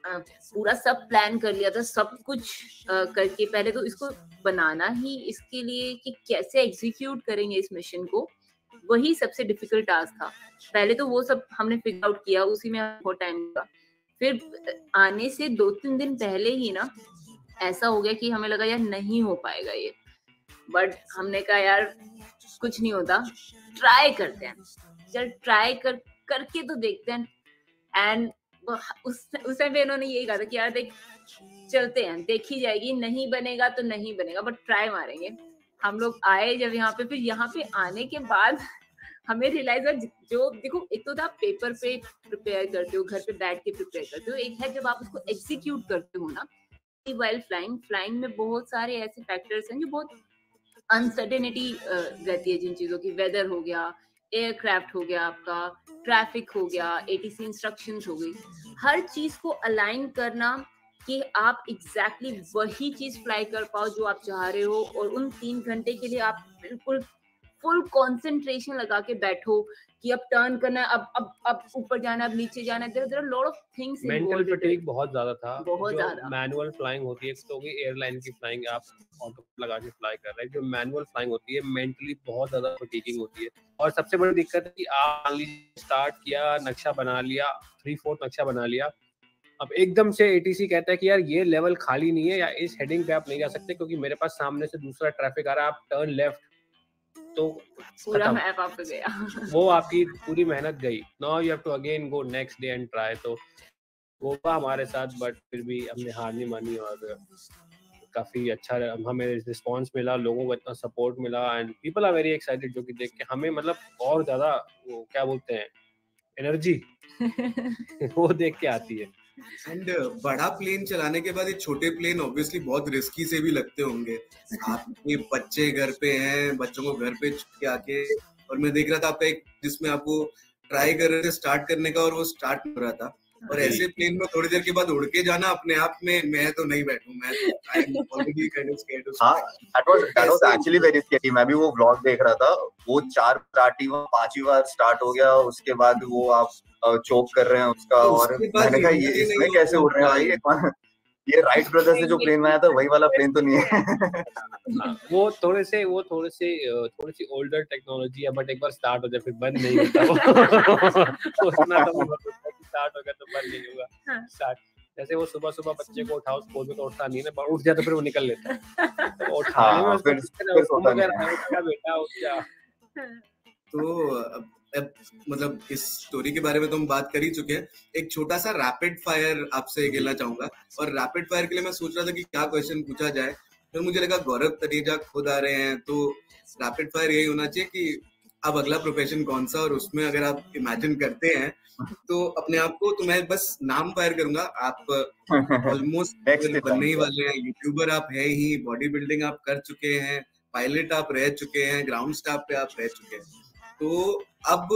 पूरा सब प्लान कर लिया था, सब कुछ करके पहले तो इसको बनाना ही इसके लिए कि कैसे एग्जीक्यूट करेंगे इस मिशन को, वही सबसे डिफिकल्ट टास्क था। पहले तो वो सब हमने फिगर आउट किया, उसी में बहुत टाइम लगा। फिर आने से 2-3 दिन पहले ही ना ऐसा हो गया कि हमें लगा यार नहीं हो पाएगा ये, बट हमने कहा यार कुछ नहीं होता, ट्राई करते हैं, चल ट्राई करके तो देखते हैं। एंड उस टाइम पे इन्होंने यही कहा था कि यार देख चलते हैं, देखी जाएगी, नहीं बनेगा तो नहीं बनेगा बट ट्राई मारेंगे। हम लोग आए जब यहाँ पे, फिर यहाँ पे आने के बाद हमें रियलाइज हुआ, जो देखो एक तो आप पेपर पे प्रिपेयर करते हो, घर पे बैठ के प्रिपेयर करते हो, एक है जब आप उसको एग्जीक्यूट करते हो ना, वाइल फ्लाइंग में बहुत सारे ऐसे फैक्टर्स हैं जो बहुत अनसर्टेनिटी रहती है, जिन चीजों की, वेदर हो गया, एयरक्राफ्ट हो गया, आपका ट्रैफिक हो गया, एटीसी इंस्ट्रक्शंस हो गई, हर चीज को अलाइन करना कि आप एग्जैक्टली वही चीज फ्लाई कर पाओ जो आप चाह रहे हो, और उन 3 घंटे के लिए आप बिल्कुल फुल कंसंट्रेशन लगा के बैठो कि अब टर्न करना है, अब ऊपर जाना है, अब नीचे जाना है, there are lot of things involved. Mental fatigue बहुत ज्यादा था, बहुत जो ज्यादा। मैनुअल फ्लाइंग होती है, तो होगी एयरलाइन की फ्लाइंग, आप ऑटो लगा के फ्लाई कर रहे हैं, जो मैनुअल फ्लाइंग होती है मेंटली बहुत ज्यादा फटीगिंग होती है। और सबसे बड़ी दिक्कत है कि आप स्टार्ट किया, नक्शा बना लिया, 3/4 नक्शा बना लिया, अब एकदम से एटीसी कहता है कि यार ये लेवल खाली नहीं है या इस हेडिंग पे आप नहीं जा सकते क्योंकि मेरे पास सामने से दूसरा ट्रैफिक आ रहा है, आप टर्न लेफ्ट, तो पूरा मैप आप पे गया। वो आपकी पूरी मेहनत गई। Now you have to again go next day and try. तो वो हुआ हमारे साथ, बट फिर भी हमने हार नहीं मानी और काफी अच्छा हमें रिस्पांस मिला, लोगों को इतना सपोर्ट मिला and people are very excited, जो कि देख के हमें मतलब और ज्यादा वो क्या बोलते हैं एनर्जी वो देख के आती है। एंड बड़ा प्लेन चलाने के बाद ये छोटे प्लेन ऑब्वियसली बहुत रिस्की से भी लगते होंगे। आपके बच्चे घर पे हैं, बच्चों को घर पे छुट्टी आके, और मैं देख रहा था आपका एक जिसमें आपको ट्राई कर रहे थे स्टार्ट करने का और वो स्टार्ट हो रहा था, और ऐसे प्लेन में थोड़ी देर के बाद उड़ के जाना अपने आप में, मैं तो नहीं बैठूं, मैं I am already kind of scared too हां, that was actually very scary. मैं भी वो व्लॉग देख रहा था, वो 4 पार्टी वो 5वीं बार स्टार्ट हो गया, उसके बाद वो आप चोक कर रहे हैं उसका, और मैंने कहा ये इसमें कैसे उड़ रहे हैं भाई, ये कौन, ये राइट ब्रदर्स से जो प्लेन में आया था वही वाला प्लेन तो नहीं है। वो थोड़ी सी ओल्डर टेक्नोलॉजी है, बट एक बार स्टार्ट हो जाए फिर बंद नहीं होता। सोचना तो स्टार्ट हो गया तो बंद नहीं होगा। स्टार्ट जैसे वो सुबह बच्चे को उठाओ, स्कूल में तो उठता नहीं है, उठ जाए तो फिर वो निकल लेता है, तो उठाने में फिर सोता नहीं, बेटा उठ जा। तो मतलब इस स्टोरी के बारे में तो हम बात कर ही चुके हैं। एक छोटा सा रैपिड फायर आपसे खेलना चाहूंगा, और रैपिड फायर के लिए मैं सोच रहा था कि क्या क्वेश्चन पूछा जाए, फिर मुझे लगा गौरव तनेजा खुद आ रहे हैं, तो रैपिड फायर यही होना चाहिए कि अब अगला प्रोफेशन कौन सा, और उसमें अगर आप इमेजिन करते हैं तो अपने आप को, तो मैं बस नाम फायर करूंगा, आप ऑलमोस्ट बनने ही वाले हैं, यूट्यूबर आप है ही, बॉडी बिल्डिंग आप कर चुके हैं, पायलट आप रह चुके हैं, ग्राउंड स्टाफ पे आप रह चुके हैं। तो अब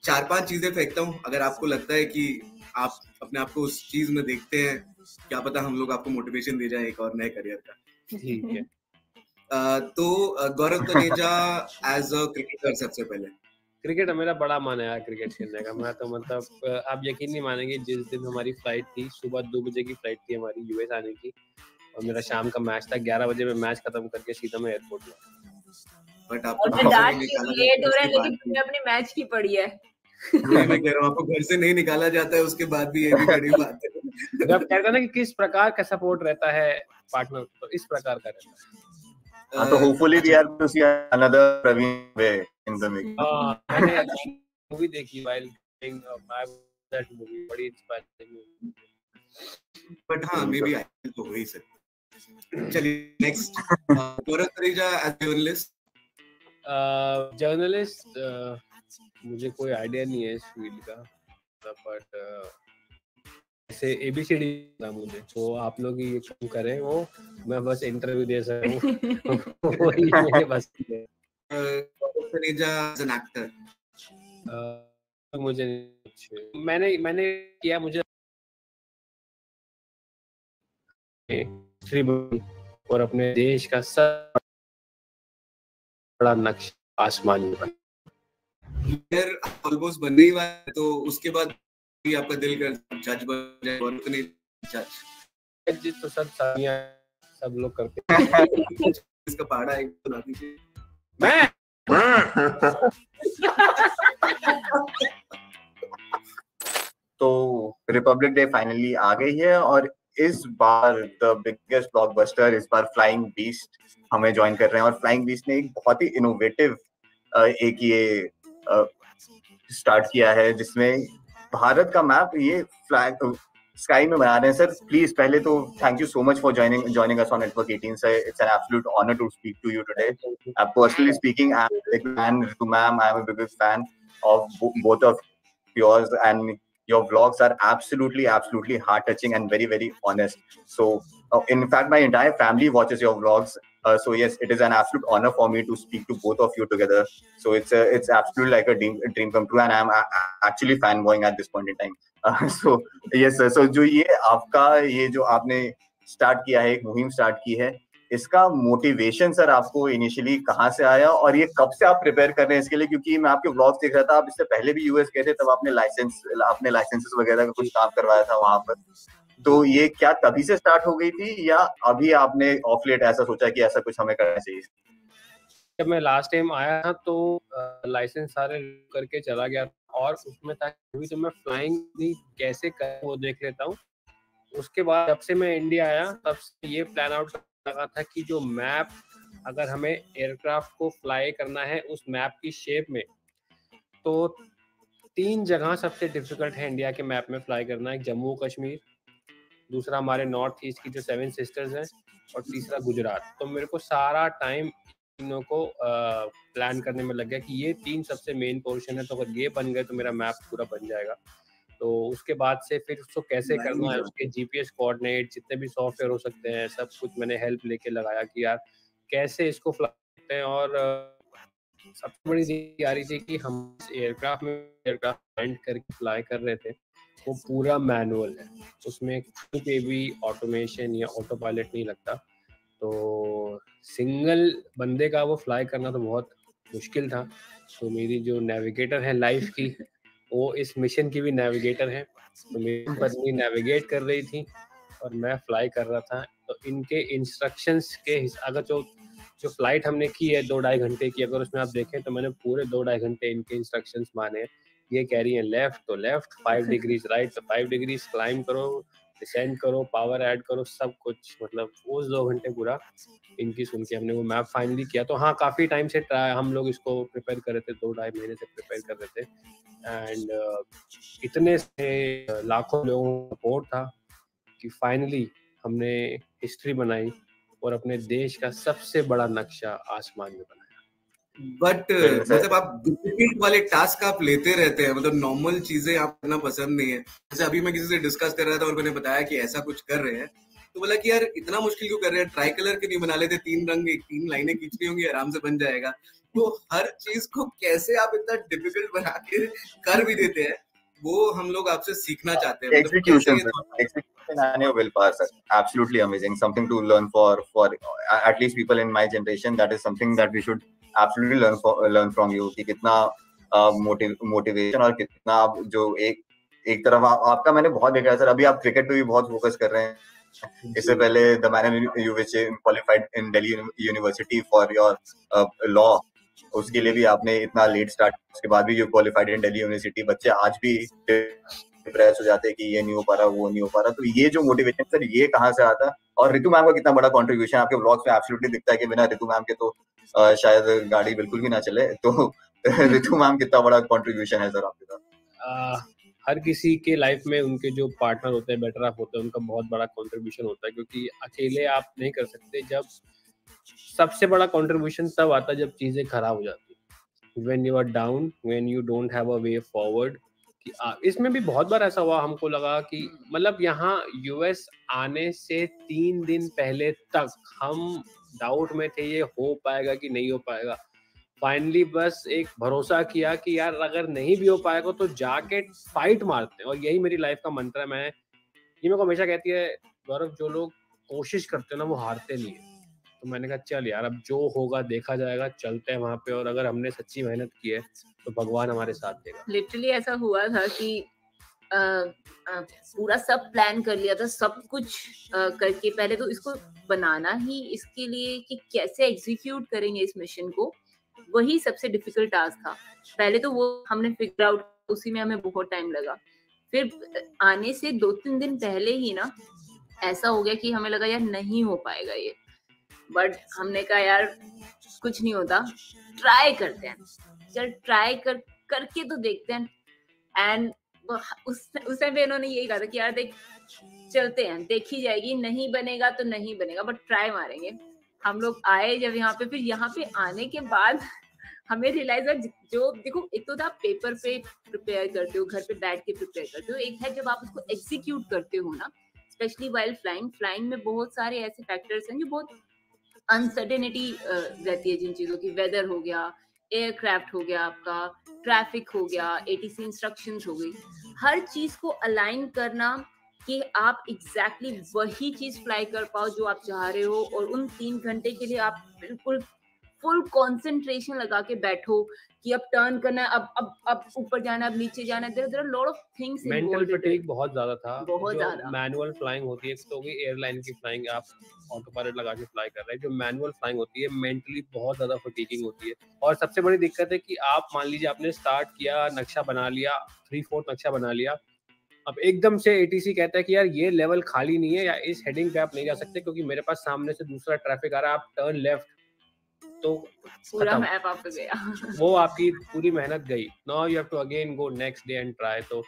4-5 चीजें फेंकता हूँ, अगर आपको लगता है कि आप अपने आप को उस चीज में देखते हैं, क्या पता हम लोग आपको मोटिवेशन दे जाए एक और नए करियर का। ठीक है। तो गौरव तनेजा एज अ क्रिकेटर, सबसे पहले क्रिकेट मेरा बड़ा मन है यार क्रिकेट खेलने का। मैं तो मतलब आप यकीन नहीं मानेंगे, जिस दिन हमारी फ्लाइट थी, सुबह 2 बजे की फ्लाइट थी हमारी यूएस आने की, और मेरा शाम का मैच था, 11 बजे में मैच खत्म करके सीधा मैं एयरपोर्ट गया। बट आपको अपने मैच की पड़ी है। मैं कह रहा हूँ आपको घर से नहीं निकाला जाता है, उसके बाद भी ये भी बड़ी बात है। जब कहते हैं ना कि किस प्रकार का सपोर्ट रहता है पार्टनर, तो इस प्रकार का रहता है। तो hopefully we have to see another Praveen वे इन द मेकिंग। मैंने मूवी देखी व्हाइल डूइंग दैट मूवी, बड़ी इंस्पायरिंग मूवी। बट हाँ, मे बी आई तो हो ही सकता। चलिए next, Gaurav Taneja as journalist. Journalist मुझे कोई आइडिया नहीं है इस फील्ड का, बट ऐसे ABCD था मुझे, तो आप लोग ये काम करें, वो मैं बस इंटरव्यू दे सकूं वही मेरे बस है। तनेजा एज एन एक्टर, मुझे मैंने किया, मुझे और अपने देश का सब बड़ा नक्शा आसमान में ऑलमोस्ट बनने ही वाला है, तो उसके बाद भी आपका दिल कर जज बन जाए और उतने जज तो सब लोग करते हैं। इसका पहाड़ा एक बना दीजिए। मैं तो रिपब्लिक डे फाइनली आ गई है और इस बार द बिगेस्ट ब्लॉकबस्टर इस बार फ्लाइंग बीस्ट हमें ज्वाइन कर रहे हैं और फ्लाइंग बीस्ट ने एक बहुत ही इनोवेटिव एक ये स्टार्ट किया है जिसमें भारत का मैप ये फ्लैग स्काई में बना रहे हैं। सर प्लीज पहले तो thank you so much for joining us on Network 18 sir. It's an absolute honor to speak to you today. Personally speaking, I'm a big fan, Ritu ma'am, I'm a biggest fan of both of yours, and your vlogs are absolutely heart-touching and very honest. So in fact my entire family watches your vlogs. So yes, it is an absolute honor for me to speak to both of you together. So it's absolutely like a dream come true, and I'm actually fanboying at this point in time. So yes sir, so जो ये आपका ये जो आपने start किया है, एक मुहिम स्टार्ट की है, इसका मोटिवेशन सर आपको इनिशियली कहाँ से आया और ये कब से आप प्रिपेयर कर रहे हैं इसके लिए? क्योंकि मैं आपके व्लॉग्स देख रहा था, आप इससे पहले भी यूएस गए थे, तब आपने लाइसेंसेस वगैरह का कुछ काम करवाया था वहां पर। तो ये क्या तभी से स्टार्ट हो गई थी या अभी आपने ऑफ लेट ऐसा सोचा कि ऐसा कुछ हमें करना चाहिए? जब मैं लास्ट टाइम आया था तो लाइसेंस सारे करके चला गया और उसमें था तो मैं फ्लाइंग कैसे कर वो देख लेता हूँ। उसके बाद जब से मैं इंडिया आया तब से ये प्लान आउट लगा था कि जो मैप अगर हमें एयरक्राफ्ट को फ्लाई करना है उस मैप की शेप में, तो 3 जगह सबसे डिफिकल्ट है इंडिया के मैप में फ्लाई करना। एक जम्मू कश्मीर, दूसरा हमारे नॉर्थ ईस्ट की जो 7 सिस्टर्स हैं और तीसरा गुजरात। तो मेरे को सारा टाइम तीनों को प्लान करने में लग गया कि ये 3 सबसे मेन पोर्शन है, तो अगर ये बन गए तो मेरा मैप पूरा बन जाएगा। तो उसके बाद से फिर उसको कैसे करना है, उसके जीपीएस कोऑर्डिनेट जितने भी सॉफ्टवेयर हो सकते हैं सब कुछ मैंने हेल्प लेके लगाया कि यार कैसे इसको फ्लाई करते हैं। और सबसे बड़ी चीज आ रही थी कि हम एयरक्राफ्ट लैंड करके फ्लाई कर रहे थे, वो पूरा मैनुअल है, उसमें कहीं पे भी ऑटोमेशन या ऑटो पायलट नहीं लगता। तो सिंगल बंदे का वो फ्लाई करना तो बहुत मुश्किल था। तो मेरी जो नेविगेटर है लाइफ की, वो इस मिशन की भी नेविगेटर है, तो मेरी पत्नी नेविगेट कर रही थी और मैं फ्लाई कर रहा था। तो इनके इंस्ट्रक्शंस के अगर जो फ्लाइट हमने की है 2-2.5 घंटे की, अगर उसमें आप देखें तो मैंने पूरे 2-2.5 घंटे इनके इंस्ट्रक्शंस माने। ये कह रही है लेफ्ट तो लेफ्ट, 5 डिग्रीज राइट तो 5 डिग्रीज, क्लाइंब करो, डिसेंड करो, पावर ऐड करो, सब कुछ। मतलब उस 2 घंटे पूरा इनकी सुन के हमने वो मैप फाइनली किया। तो हाँ, काफ़ी टाइम से हम लोग इसको प्रिपेयर कर रहे थे, 2-2.5 महीने से प्रिपेयर कर रहे थे। एंड इतने से लाखों लोगों का सपोर्ट था कि फाइनली हमने हिस्ट्री बनाई और अपने देश का सबसे बड़ा नक्शा आसमान में बनाया। बट मतलब आप डिफिकल्ट वाले टास्क आप लेते रहते हैं, मतलब नॉर्मल चीजें आप करना पसंद नहीं है। जैसे अभी मैं किसी से डिस्कस कर रहा था और मैंने बताया कि ऐसा कुछ कर रहे हैं, तो बोला कि यार इतना मुश्किल क्यों कर रहे हैं, ट्राई कलर के नहीं बना लेते, 3 रंग 3 लाइनें खींचनी होंगी, आराम से बन जाएगा। तो हर चीज को कैसे आप इतना डिफिकल्ट बना के कर भी देते हैं, वो हम लोग आपसे सीखना चाहते हैं। Execution and your willpower, sir. Absolutely amazing. Something to learn for at least people in my generation. That is something that we should absolutely learn from you. कि कितना मोटिवेशन और कितना आप जो एक तरफ आपका मैंने बहुत देखा है सर। अभी आप क्रिकेट पे भी बहुत फोकस कर रहे हैं। इससे पहले the man you which qualified in Delhi university for your law, उसके लिए भी आपने इतना लेट स्टार्ट, उसके बाद भी you qualified in Delhi university. बच्चे आज भी डिप्रेस हो जाते हैं कि ये नहीं हो पा रहा, वो नहीं हो पा रहा। तो ये जो मोटिवेशन सर, ये कहाँ से आता है? और रितु मैम का कितना बड़ा कंट्रीब्यूशन आपके व्लॉग्स में एब्सोल्युटली दिखता है कि बिना रितु मैम के तो शायद गाड़ी बिल्कुल भी ना चले। तो रितु मैम कितना बड़ा कंट्रीब्यूशन है सर आपके साथ? हर किसी के लाइफ में उनके जो पार्टनर होते हैं, बेटर हाफ होते हैं, उनका बहुत बड़ा कंट्रीब्यूशन होता है, क्योंकि अकेले आप नहीं कर सकते। जब सबसे बड़ा कंट्रीब्यूशन तब आता है जब चीजें खराब हो जाती है, when you are down, when you don't have a way forward. कि इसमें भी बहुत बार ऐसा हुआ, हमको लगा कि मतलब यहाँ यूएस आने से 3 दिन पहले तक हम डाउट में थे ये हो पाएगा कि नहीं हो पाएगा। फाइनली बस एक भरोसा किया कि यार अगर नहीं भी हो पाएगा तो जाके फाइट मारते हैं। और यही मेरी लाइफ का मंत्र है। मैं ये मेरे को हमेशा कहती है गौरव, जो लोग कोशिश करते हैं ना वो हारते नहीं है। तो मैंने कहा चल यार, अब जो होगा देखा जाएगा, चलते हैं वहां पे, और अगर हमने सच्ची मेहनत की है तो भगवान हमारे साथ देगा। लिटरली ऐसा हुआ था कि पूरा सब प्लान कर लिया था, सब कुछ करके पहले तो इसको बनाना ही इसके लिए कि कैसे एग्जीक्यूट करेंगे इस मिशन को, वही सबसे डिफिकल्ट टास्क था। पहले तो वो हमने फिगर आउट, उसी में हमें बहुत टाइम लगा। फिर आने से 2-3 दिन पहले ही ना ऐसा हो गया कि हमें लगा यार नहीं हो पाएगा ये, बट हमने कहा यार कुछ नहीं होता, ट्राई करते हैं, चल ट्राई करके तो देखते हैं। एंड उस टाइम पे इन्होंने यही कहा था कि यार देख चलते हैं, देखी जाएगी, नहीं बनेगा तो नहीं बनेगा बट ट्राई मारेंगे। हम लोग आए जब यहाँ पे, फिर यहाँ पे आने के बाद हमें रियलाइज हुआ, जो देखो एक तो आप पेपर पे प्रिपेयर करते हो, घर पे बैठ के प्रिपेयर करते हो, एक है जब आप उसको एग्जीक्यूट करते हो ना, स्पेशली वाइल फ्लाइंग में बहुत सारे ऐसे फैक्टर्स हैं जो बहुत अनसर्टेनिटी रहती है जिन चीजों की। वेदर हो गया, एयरक्राफ्ट हो गया, आपका ट्रैफिक हो गया, एटीसी इंस्ट्रक्शंस हो गई, हर चीज को अलाइन करना कि आप एग्जैक्टली वही चीज फ्लाई कर पाओ जो आप चाह रहे हो, और उन 3 घंटे के लिए आप बिल्कुल फुल कंसंट्रेशन लगा के बैठो कि अब टर्न करना है, अब ऊपर जाना है, अब नीचे जाना है। There are lot of things involved. Mental fatigue बहुत ज्यादा था। बहुत जो ज्यादा मैनुअल फ्लाइंग होती है, तो होगी एयरलाइन की फ्लाइंग, आप ऑटो पायलट लगा के फ्लाई कर रहे हैं। जो मैनुअल फ्लाइंग होती है मेंटली बहुत ज्यादा फटीगिंग होती है। और सबसे बड़ी दिक्कत है कि आप मान लीजिए आपने स्टार्ट किया, नक्शा बना लिया, 3/4 नक्शा बना लिया, अब एकदम से एटीसी कहता है कि यार ये लेवल खाली नहीं है या इस हेडिंग पे आप नहीं जा सकते क्योंकि मेरे पास सामने से दूसरा ट्रैफिक आ रहा है, आप टर्न लेफ्ट, तो पूरा मैप आप पे गया। वो आपकी पूरी मेहनत गई। Now you have to again go next day and try. तो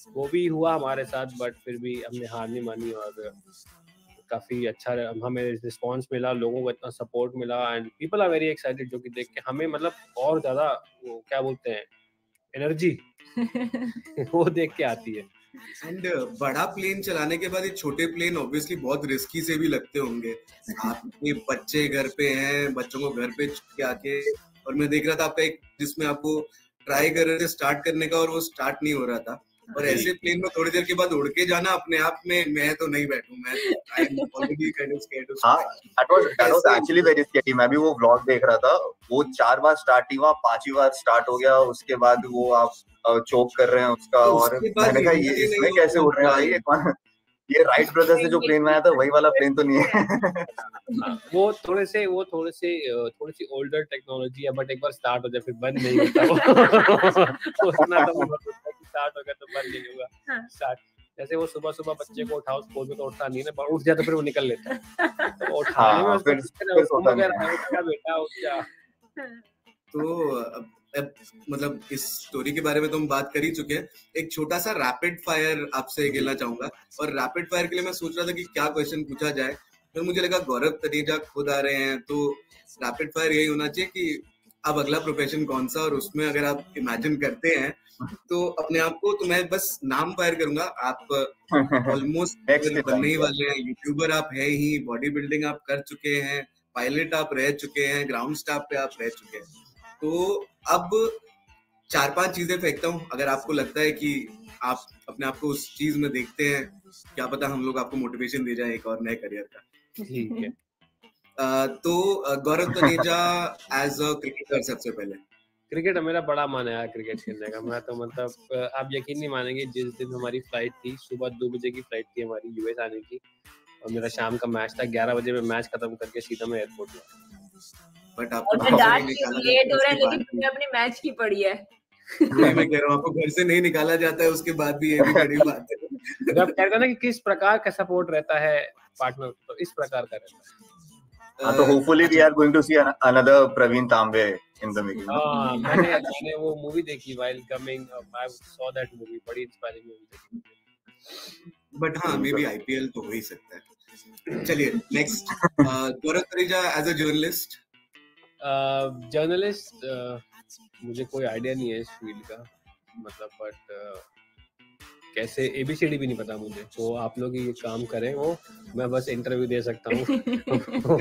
वो भी हुआ हमारे साथ, बट फिर भी हमने हार नहीं मानी और काफी अच्छा हमें रिस्पांस मिला, लोगों को इतना सपोर्ट मिला and people are very excited, जो कि देख के हमें मतलब और ज्यादा वो क्या बोलते हैं एनर्जी वो देख के आती है। एंड बड़ा प्लेन चलाने के बाद ये छोटे प्लेन ऑब्वियसली बहुत रिस्की से भी लगते होंगे। आपके बच्चे घर पे हैं, बच्चों को घर पे छोड़ के आके, और मैं देख रहा था आपका एक जिसमें आपको ट्राई कर रहे थे स्टार्ट करने का और वो स्टार्ट नहीं हो रहा था, और ऐसे प्लेन में थोड़ी देर के बाद उड़ के जाना अपने आप में, मैं तो नहीं बैठूं, मैं I am already kind of scared to that was actually very scary. मैं भी वो व्लॉग देख रहा था, वो 4 बार स्टार्ट नहीं हुआ, 5वीं बार स्टार्ट हो गया, उसके बाद वो आप चोक कर रहे हैं उसका, और मैंने कहा ये इसमें कैसे उड़ रहे हैं भाई, ये कौन, ये राइट ब्रदर्स से जो प्लेन में आया था वही वाला प्लेन तो नहीं है। वो थोड़ी सी ओल्डर टेक्नोलॉजी है, बट एक बार स्टार्ट हो जाए फिर बंद नहीं होता वो उतना तो स्टार्ट हो गया तो बंद नहीं होगा स्टार्ट। जैसे वो सुबह सुबह बच्चे को उठाओ स्कूल में तो उठता नहीं है, उठ जाए तो फिर वो निकल लेता है, तो उठाने में उसको बेटा उठ जा। तो मतलब इस स्टोरी के बारे में तो हम बात कर ही चुके हैं, एक छोटा सा रैपिड फायर आपसे खेलना चाहूंगा, और रैपिड फायर के लिए मैं सोच रहा था कि क्या क्वेश्चन पूछा जाए, फिर मुझे लगा गौरव तनेजा खुद आ रहे हैं, तो रैपिड फायर यही होना चाहिए कि अब अगला प्रोफेशन कौन सा, और उसमें अगर आप इमेजिन करते हैं तो अपने आप को, तो मैं बस नाम फायर करूंगा, आप ऑलमोस्ट बनने ही वाले हैं, यूट्यूबर आप है ही, बॉडी बिल्डिंग आप कर चुके हैं, पायलट आप रह चुके हैं, ग्राउंड स्टाफ पे आप रह चुके हैं, तो अब 4-5 चीजें फेंकता हूँ, अगर आपको लगता है कि आप अपने आप को उस चीज में देखते हैं, क्या पता हम लोग आपको मोटिवेशन दे जाए एक और नए करियर का। ठीक है। तो गौरव तनेजा एज अ क्रिकेटर, सबसे पहले क्रिकेट मेरा बड़ा मन है क्रिकेट खेलने का। मैं तो मतलब आप यकीन नहीं मानेंगे, जिस दिन हमारी फ्लाइट थी, सुबह 2 बजे की फ्लाइट थी हमारी यूएस आने की, और मेरा शाम का मैच था, 11 बजे में मैच खत्म करके सीधा मैं एयरपोर्ट गया। बट आपको लेट हो रहा है लेकिन तुमने अपने मैच की पड़ी है। मैं कह रहा हूँ आपको घर से नहीं निकाला जाता है, उसके बाद भी ये भी बड़ी बात है। जब कहते हैं ना कि किस प्रकार का सपोर्ट रहता है पार्टनर, तो इस प्रकार का रहता है। तो hopefully we are going to see another Praveen Tambe in the making. मैंने वो मूवी देखी while coming, I saw that movie, बड़ी इंस्पायरिंग मूवी थी। बट हाँ, मे बी आईपीएल तो हो ही सकता है। चलिए next, Gaurav Taneja as a journalist. Journalist मुझे कोई आइडिया नहीं है इस फील्ड का, मतलब बट कैसे ABCD भी नहीं पता मुझे, तो आप लोग ये काम करें, वो मैं बस इंटरव्यू दे सकता हूँ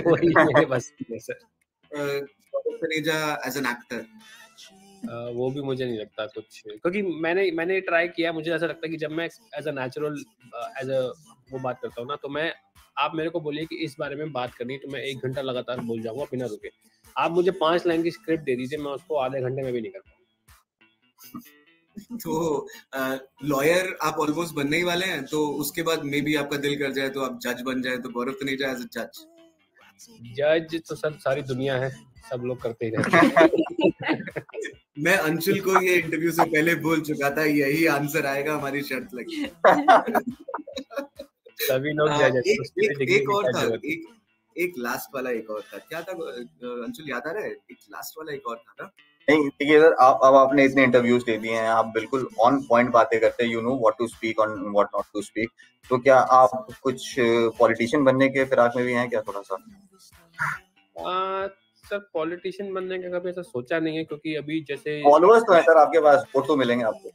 वही मेरे बस है sir. Gaurav Taneja as an actor, वो भी मुझे नहीं लगता कुछ, क्योंकि मैंने ट्राई किया, मुझे ऐसा लगता है कि जब मैं as a natural as a वो बात करता हूँ ना, तो मैं, आप मेरे को बोलिए कि इस बारे में बात करनी, तो मैं 1 घंटा लगातार बोल जाऊंगा बिना रुके। आप मुझे 5 लाइन की स्क्रिप्ट दे दीजिए, मैं उसको आधे घंटे में भी नहीं कर पाऊंगा। तो लॉयर आप ऑलमोस्ट बनने ही वाले हैं, तो उसके बाद मे बी आपका दिल कर जाए तो आप जज बन जाए, तो गौरव तनेजा एज अ जज? जज तो सब सारी दुनिया है, सब लोग करते ही रहते हैं। मैं अंशुल को ये इंटरव्यू से पहले बोल चुका था, यही आंसर आएगा, हमारी शर्त लगी। सभी लोग जज हैं। एक और था, एक लास्ट वाला एक और था, क्या था अंशुल, याद आ रहा है? एक लास्ट वाला एक और था ना? नहीं देखिए सर, अब आपने इतने इंटरव्यूज ले दिए हैं, आप बिल्कुल ऑन पॉइंट बातें करते हैं, you know what to speak on what not to speak. तो क्या आप कुछ पॉलिटिशियन बनने के फिराक में भी हैं क्या थोड़ा सा? सर पॉलिटिशियन बनने का कभी ऐसा सोचा नहीं है, क्योंकि अभी जैसे फॉलोअर्स तो है सर आपके पास, वोट तो मिलेंगे आपको।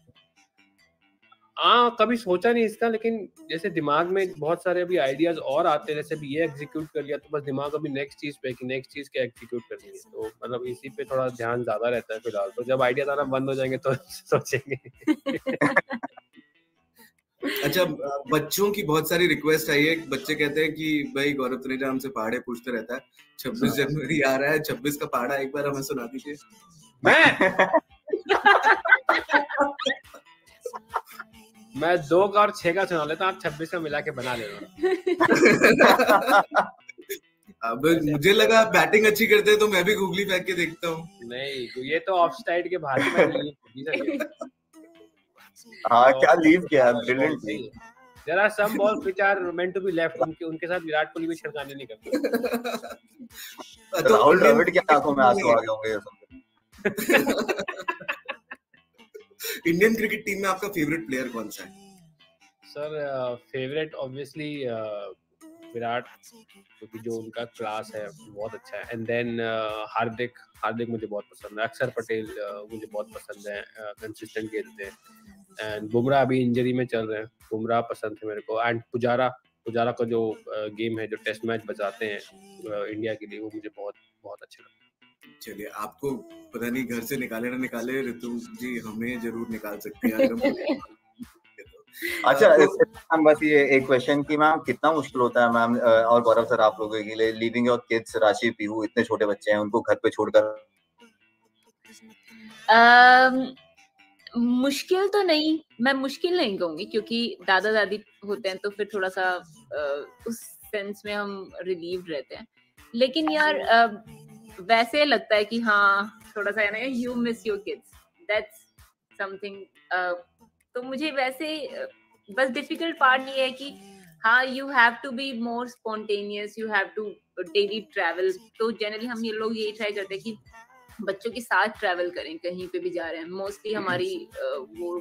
कभी सोचा नहीं इसका, लेकिन जैसे दिमाग में बहुत सारे अभी आइडियाज और आते हैं, जैसे अभी ये एग्जीक्यूट कर लिया तो बस दिमाग अभी नेक्स्ट चीज पे कि नेक्स्ट चीज क्या एग्जीक्यूट करनी है, तो मतलब इसी पे थोड़ा ध्यान ज्यादा रहता है फिलहाल। तो जब आइडियाज आना बंद हो जाएंगे तो सोचेंगे। अच्छा, बच्चों की बहुत सारी रिक्वेस्ट आई है, बच्चे कहते हैं कि भाई गौरव तनेजा हमसे पहाड़े पूछते रहता है, 26 जनवरी आ रहा है, 26 का पहाड़ा एक बार हमें सुना दीजिए। मैं 2 का और 6 का सुना लेता हूँ, आप 26 का मिला के बना लेना। अब मुझे लगा बैटिंग अच्छी करते हैं तो मैं भी गूगली फेंक के देखता हूँ। नहीं, ये तो ऑफ साइड के बाहर की हाँ, क्या लीव किया है, brilliant leave. There are some balls which are meant to be left, उनके साथ विराट कोहली भी छिड़काने नहीं करते। राहुल द्रविड़ की आंखों में आंसू आ गए होंगे ये सुनकर। इंडियन क्रिकेट टीम में आपका फेवरेट प्लेयर कौन सा है? सर फेवरेट ऑब्वियसली विराट, क्योंकि जो उनका क्लास है बहुत अच्छा है। एंड देन हार्दिक मुझे बहुत पसंद है। अक्षर पटेल मुझे बहुत पसंद है, कंसिस्टेंट खेलते हैं। एंड बुमराह अभी इंजरी में चल रहे हैं, बुमराह पसंद है मेरे को। एंड पुजारा का जो गेम है, जो टेस्ट मैच बचाते हैं इंडिया के लिए, वो मुझे बहुत बहुत अच्छा लगता है। चलिए, आपको पता नहीं घर से निकाले ना निकाले, ऋतु जी हमें जरूर निकाल सकते हैं अगर हम अच्छा, मैम बस ये एक क्वेश्चन कि मैम कितना मुश्किल होता है मैम और गौरव सर आप लोगों के लिए लिविंग योर किड्स, राशि, पीहू, इतने छोटे बच्चे हैं, उनको घर पे छोड़कर? मुश्किल तो नहीं, मैं मुश्किल नहीं कहूंगी, क्योंकि दादा दादी होते हैं तो फिर थोड़ा सा उस सेंस में हम रिलीव रहते हैं। लेकिन यार वैसे लगता है कि हाँ थोड़ा सा है ना, you miss your kids, that's something. तो मुझे वैसे बस डिफिकल्ट पार्ट ये है कि हाँ, you have to be more spontaneous, you have to daily travel. तो जनरली हम ये लोग यही ट्राई करते हैं कि बच्चों के साथ ट्रैवल करें, कहीं पे भी जा रहे हैं। मोस्टली हमारी वो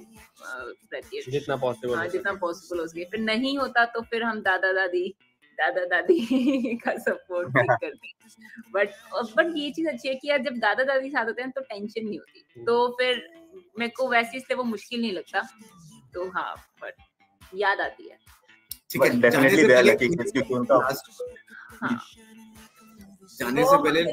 रहती है जितना पॉसिबल हो सके। फिर नहीं होता तो फिर हम दादा दादी का सपोर्ट करते हैं। बट ये चीज अच्छी है कि यार जब दादा दादी साथ होते हैं तो टेंशन नहीं होती, तो फिर मेरे को वैसे इसलिए वो मुश्किल नहीं लगता। तो हाँ, बट याद आती है। जाने से पहले